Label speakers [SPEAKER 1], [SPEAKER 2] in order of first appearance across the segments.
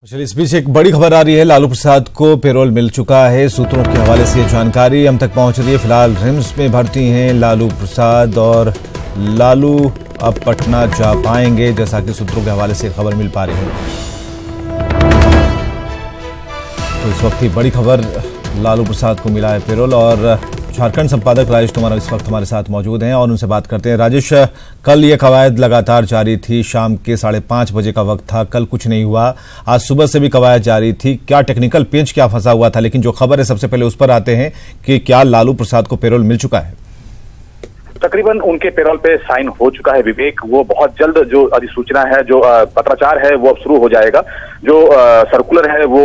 [SPEAKER 1] चलिए, इस बीच एक बड़ी खबर आ रही है। लालू प्रसाद को पेरोल मिल चुका है। सूत्रों के हवाले से ये जानकारी हम तक पहुंच रही है। फिलहाल रिम्स में भर्ती हैं लालू प्रसाद और लालू अब पटना जा पाएंगे, जैसा कि सूत्रों के हवाले से खबर मिल पा रही है। तो इस वक्त की बड़ी खबर, लालू प्रसाद को मिला है पेरोल। और झारखंड संपादक राजेश तोमर इस वक्त हमारे साथ मौजूद हैं और उनसे बात करते हैं। राजेश, कल ये कवायद लगातार जारी थी, शाम के 5:30 बजे का वक्त था, कल कुछ नहीं हुआ। आज सुबह से भी कवायद जारी थी, क्या टेक्निकल पेंच क्या फंसा हुआ था? लेकिन जो खबर है सबसे पहले उस पर आते हैं कि क्या लालू प्रसाद को पेरोल मिल चुका है?
[SPEAKER 2] तकरीबन उनके पेरोल पे साइन हो चुका है विवेक। वो बहुत जल्द जो अधिसूचना है, जो पत्राचार है, वो अब शुरू हो जाएगा। जो सर्कुलर है वो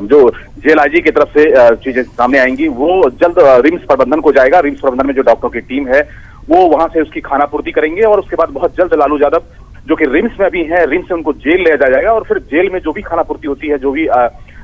[SPEAKER 2] जो जेल आईजी की तरफ से चीजें सामने आएंगी, वो जल्द रिम्स प्रबंधन को जाएगा। रिम्स प्रबंधन में जो डॉक्टरों की टीम है वो वहां से उसकी खानापूर्ति करेंगे और उसके बाद बहुत जल्द लालू यादव जो कि रिम्स में अभी है, रिम्स से उनको जेल ले जाया जाएगा और फिर जेल में जो भी खानापूर्ति होती है, जो भी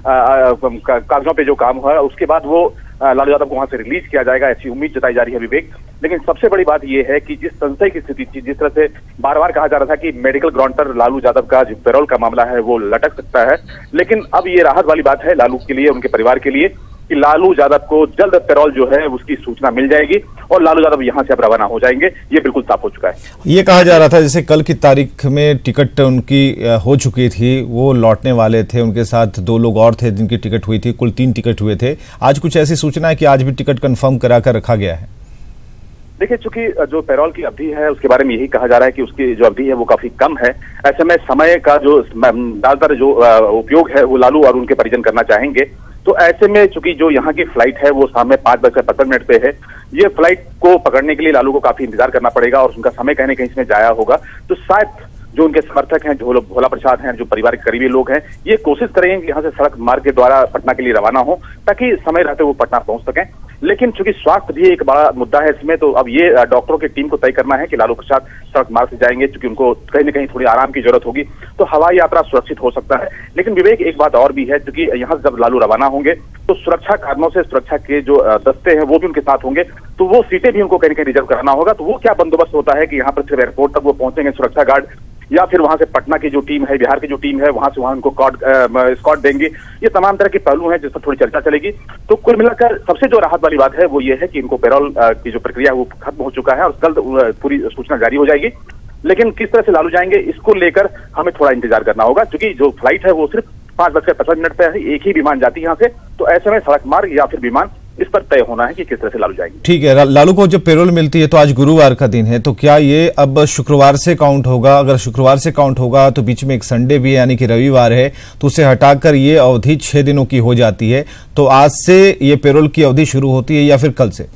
[SPEAKER 2] कागजों पे जो काम हुआ है, उसके बाद वो लालू यादव को वहां से रिलीज किया जाएगा, ऐसी उम्मीद जताई जा रही है विवेक। लेकिन सबसे बड़ी बात यह है कि जिस संशय की स्थिति थी, जिस तरह से बार बार कहा जा रहा था कि मेडिकल ग्राउंड पर लालू यादव का जो पेरोल का मामला है वो लटक सकता है, लेकिन अब ये राहत वाली बात है लालू के लिए, उनके परिवार के लिए, कि लालू यादव को जल्द पेरोल जो है उसकी सूचना मिल जाएगी और लालू यादव यहां से अब रवाना हो जाएंगे। ये बिल्कुल साफ हो चुका है।
[SPEAKER 1] ये कहा जा रहा था जैसे कल की तारीख में टिकट उनकी हो चुकी थी, वो लौटने वाले थे, उनके साथ 2 लोग और थे जिनकी टिकट हुई थी, कुल 3 टिकट हुए थे। आज कुछ ऐसी सूचना है कि आज भी टिकट कंफर्म कराकर रखा गया है?
[SPEAKER 2] देखिए, चूंकि जो पेरोल की अवधि है उसके बारे में यही कहा जा रहा है कि उसकी जो अवधि है वो काफी कम है। ऐसे में समय का जो ज्यादातर जो उपयोग है वो लालू और उनके परिजन करना चाहेंगे। तो ऐसे में चूंकि जो यहाँ की फ्लाइट है वो शाम में 5:15 पे है, ये फ्लाइट को पकड़ने के लिए लालू को काफी इंतजार करना पड़ेगा और उनका समय कहीं न कहीं इसमें जाया होगा। तो शायद जो उनके समर्थक हैं, जो भोला प्रसाद हैं, जो परिवार के करीबी लोग हैं, ये कोशिश करेंगे कि यहाँ से सड़क मार्ग के द्वारा पटना के लिए रवाना हो ताकि समय रहते वो पटना पहुंच सकें। लेकिन चूंकि स्वास्थ्य भी एक बड़ा मुद्दा है इसमें, तो अब ये डॉक्टरों की टीम को तय करना है कि लालू प्रसाद सड़क मार्ग से जाएंगे, चूंकि उनको कहीं न कहीं थोड़ी आराम की जरूरत होगी, तो हवाई यात्रा सुरक्षित हो सकता है। लेकिन विवेक, एक बात और भी है, चूंकि यहाँ से जब लालू रवाना होंगे तो सुरक्षा कारणों से सुरक्षा के जो दस्ते हैं वो भी उनके साथ होंगे, तो वो सीटें भी उनको कहीं न कहीं रिजर्व कराना होगा। तो वो क्या बंदोबस्त होता है कि यहाँ पर सिर्फ एयरपोर्ट तक वो पहुंचेंगे सुरक्षा गार्ड, या फिर वहां से पटना की जो टीम है, बिहार की जो टीम है, वहां से वहां उनको स्कॉट देंगे। ये तमाम तरह के पहलू हैं जिस पर थोड़ी चर्चा चलेगी। तो कुल मिलाकर सबसे जो राहत वाली बात है वो ये है कि इनको पेरोल की जो प्रक्रिया है वो खत्म हो चुका है और कल पूरी सूचना जारी हो जाएगी। लेकिन किस तरह से लालू जाएंगे इसको लेकर हमें थोड़ा इंतजार करना होगा, क्योंकि जो फ्लाइट है वो सिर्फ 5:15 पे है, एक ही विमान जाती है यहाँ से। तो ऐसे में सड़क मार्ग या फिर विमान, इस पर तय होना है कि किस तरह से लालू जाएंगे।
[SPEAKER 1] ठीक है, लालू को जब पेरोल मिलती है तो आज गुरुवार का दिन है, तो क्या ये अब शुक्रवार से काउंट होगा? अगर शुक्रवार से काउंट होगा तो बीच में एक संडे भी है, यानी कि रविवार है, तो उसे हटाकर ये अवधि 6 दिनों की हो जाती है। तो आज से ये पेरोल की अवधि शुरू होती है या फिर कल से?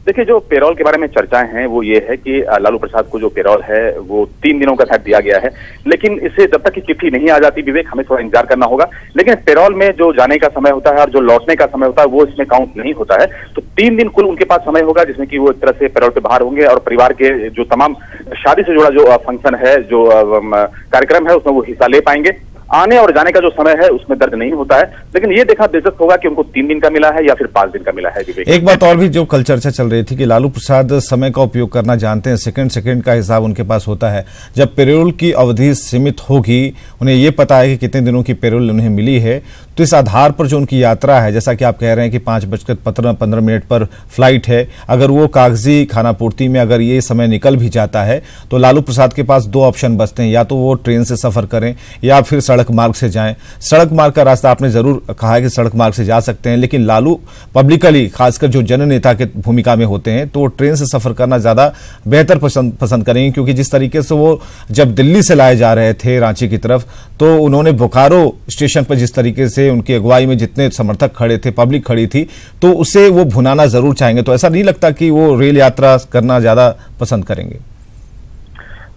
[SPEAKER 2] देखिए, जो पेरोल के बारे में चर्चाएं हैं वो ये है कि लालू प्रसाद को जो पेरोल है वो 3 दिनों का शायद दिया गया है, लेकिन इससे जब तक की चिट्ठी नहीं आ जाती विवेक, हमें थोड़ा इंतजार करना होगा। लेकिन पेरोल में जो जाने का समय होता है और जो लौटने का समय होता है वो इसमें काउंट नहीं होता है। तो 3 दिन कुल उनके पास समय होगा जिसमें कि वो एक तरह से पेरोल पे बाहर होंगे और परिवार के जो तमाम शादी से जुड़ा जो फंक्शन है, जो कार्यक्रम है, उसमें वो हिस्सा ले पाएंगे। आने और जाने का जो समय है उसमें दर्ज नहीं होता है, लेकिन ये देखना दिलचस्प होगा कि उनको 3 दिन का मिला है या फिर 5 दिन का मिला है।
[SPEAKER 1] एक बात और भी जो कल चर्चा चल रही थी कि लालू प्रसाद समय का उपयोग करना जानते हैं, सेकंड का हिसाब उनके पास होता है। जब पेरोल की अवधि सीमित होगी, उन्हें ये पता है कि कितने दिनों की पेरोल उन्हें मिली है, तो इस आधार पर जो उनकी यात्रा है, जैसा कि आप कह रहे हैं कि 5:15 पर फ्लाइट है, अगर वो कागजी खानापूर्ति में अगर ये समय निकल भी जाता है तो लालू प्रसाद के पास 2 ऑप्शन बचते हैं, या तो वो ट्रेन से सफर करें या फिर सड़क मार्ग से जाएं। सड़क मार्ग का रास्ता आपने जरूर कहा है कि सड़क मार्ग से जा सकते हैं, लेकिन लालू पब्लिकली, खासकर जो जननेता के भूमिका में होते हैं, तो वो ट्रेन से सफर करना ज्यादा बेहतर पसंद करेंगे, क्योंकि जिस तरीके से वो जब दिल्ली से लाए जा रहे थे रांची की तरफ, तो उन्होंने बोकारो स्टेशन पर जिस तरीके से उनकी अगुवाई में जितने समर्थक खड़े थे, पब्लिक खड़ी थी, तो उसे वो भुनाना जरूर चाहेंगे। तो ऐसा नहीं लगता कि वो रेल यात्रा करना ज्यादा पसंद करेंगे?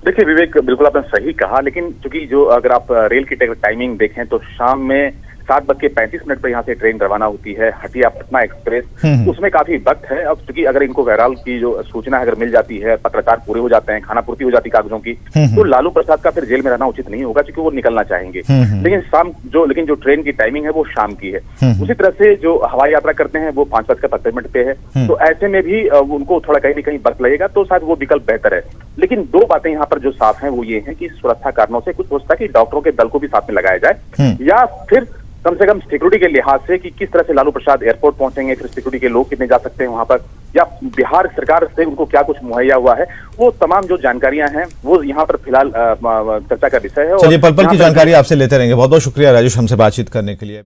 [SPEAKER 2] देखिए विवेक, बिल्कुल आपने सही कहा, लेकिन चूंकि जो अगर आप रेल की टाइमिंग देखें तो शाम में 7:35 पर यहाँ से ट्रेन रवाना होती है, हटिया पटना एक्सप्रेस। उसमें काफी वक्त है। अब चूंकि अगर इनको बहरहाल की जो सूचना अगर मिल जाती है, पत्राचार पूरे हो जाते हैं, खाना पूर्ति हो जाती कागजों की, तो लालू प्रसाद का फिर जेल में रहना उचित नहीं होगा, क्योंकि वो निकलना चाहेंगे। लेकिन जो ट्रेन की टाइमिंग है वो शाम की है। उसी तरह से जो हवाई यात्रा करते हैं वो 5:15 पे है। तो ऐसे में भी उनको थोड़ा कहीं न कहीं वक्त लगेगा, तो शायद वो विकल्प बेहतर है। लेकिन दो बातें यहाँ पर जो साफ हैं वो ये हैं कि सुरक्षा कारणों से कुछ हो सकता है कि डॉक्टरों के दल को भी साथ में लगाया जाए, या फिर कम से कम सिक्योरिटी के लिहाज से कि किस तरह से लालू प्रसाद एयरपोर्ट पहुंचेंगे, फिर सिक्योरिटी के लोग कितने जा सकते हैं वहां पर, या बिहार सरकार से उनको क्या कुछ मुहैया हुआ है, वो तमाम जो जानकारियां हैं वो यहाँ पर फिलहाल चर्चा का विषय है।
[SPEAKER 1] चलिए, पल पल की जानकारी आपसे लेते रहेंगे। बहुत बहुत शुक्रिया राजेश, हमसे बातचीत करने के लिए।